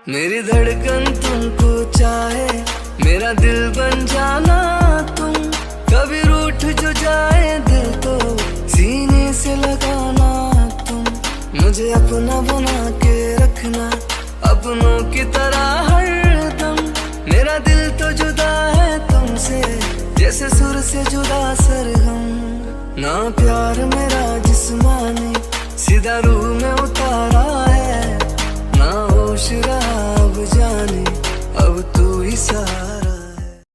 मेरी धड़कन तुमको चाहे, मेरा दिल बन जाना तुम। कभी रूठ जो जाए दिल तो सीने से लगाना तुम। मुझे अपना बना के रखना अपनों की तरह हरदम। मेरा दिल तो जुदा है तुमसे, जैसे सुर से जुदा सरगम। ना प्यार मेरा जिस्मानी सीधा रूह में उतारा है, ना होश रहा अब जाने अब तू ही सहारा।